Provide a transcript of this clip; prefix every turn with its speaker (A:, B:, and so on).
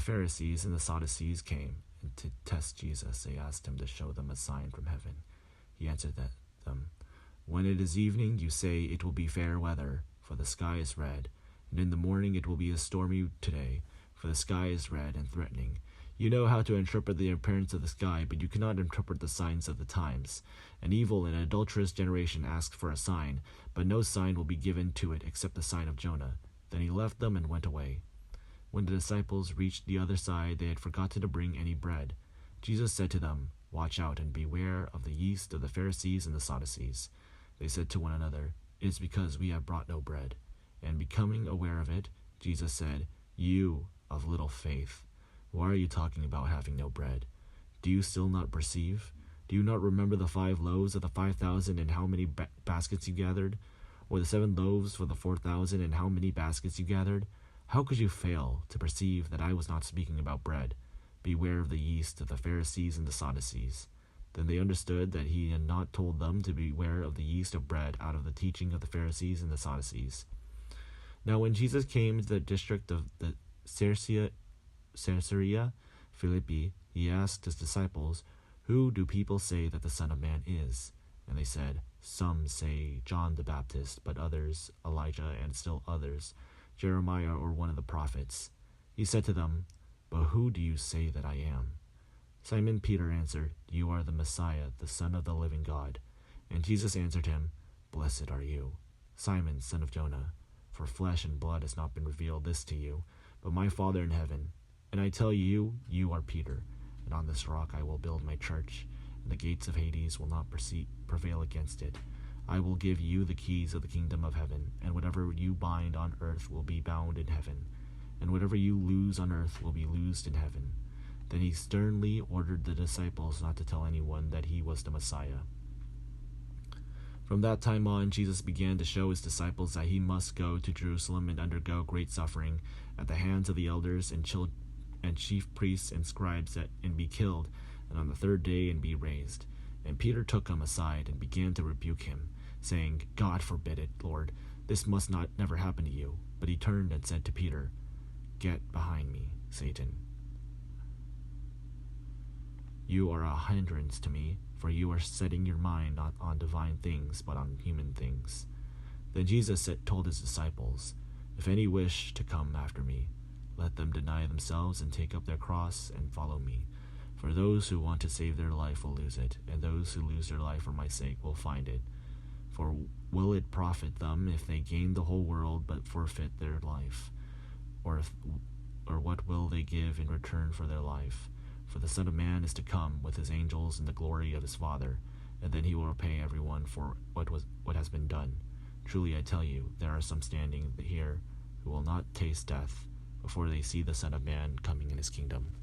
A: Pharisees and the Sadducees came, and to test Jesus, they asked him to show them a sign from heaven. He answered them, "When it is evening, you say it will be fair weather, for the sky is red, and in the morning it will be a stormy today, for the sky is red and threatening. You know how to interpret the appearance of the sky, but you cannot interpret the signs of the times. An evil and adulterous generation asks for a sign, but no sign will be given to it except the sign of Jonah." Then he left them and went away. When the disciples reached the other side, they had forgotten to bring any bread. Jesus said to them, "Watch out and beware of the yeast of the Pharisees and the Sadducees." They said to one another, "It is because we have brought no bread." And becoming aware of it, Jesus said, "You of little faith, why are you talking about having no bread? Do you still not perceive? Do you not remember the 5 loaves of the 5,000 and how many baskets you gathered? Or the 7 loaves for the 4,000 and how many baskets you gathered? How could you fail to perceive that I was not speaking about bread? Beware of the yeast of the Pharisees and the Sadducees." Then they understood that he had not told them to beware of the yeast of bread out of the teaching of the Pharisees and the Sadducees. Now when Jesus came to the district of the Caesarea Philippi, he asked his disciples, "Who do people say that the Son of Man is?" And they said, "Some say John the Baptist, but others Elijah, and still others Jeremiah or one of the prophets." He said to them, "But who do you say that I am?" Simon Peter answered, "You are the Messiah, the Son of the living God." And Jesus answered him, "Blessed are you, Simon, son of Jonah, for flesh and blood has not been revealed this to you, but my Father in heaven. And I tell you, you are Peter, and on this rock I will build my church, and the gates of Hades will not prevail against it. I will give you the keys of the kingdom of heaven, and whatever you bind on earth will be bound in heaven, and whatever you loose on earth will be loosed in heaven." Then he sternly ordered the disciples not to tell anyone that he was the Messiah. From that time on, Jesus began to show his disciples that he must go to Jerusalem and undergo great suffering at the hands of the elders and chief priests and scribes, and be killed, and on the 3rd day and be raised. And Peter took him aside and began to rebuke him, saying, "God forbid it, Lord, this must never happen to you." But he turned and said to Peter, "Get behind me, Satan. You are a hindrance to me, for you are setting your mind not on divine things, but on human things." Then Jesus told his disciples, "If any wish to come after me, let them deny themselves and take up their cross and follow me. For those who want to save their life will lose it, and those who lose their life for my sake will find it. For will it profit them if they gain the whole world but forfeit their life? Or what will they give in return for their life? For the Son of Man is to come with his angels in the glory of his Father, and then he will repay everyone for what has been done. Truly I tell you, there are some standing here who will not taste death before they see the Son of Man coming in his kingdom."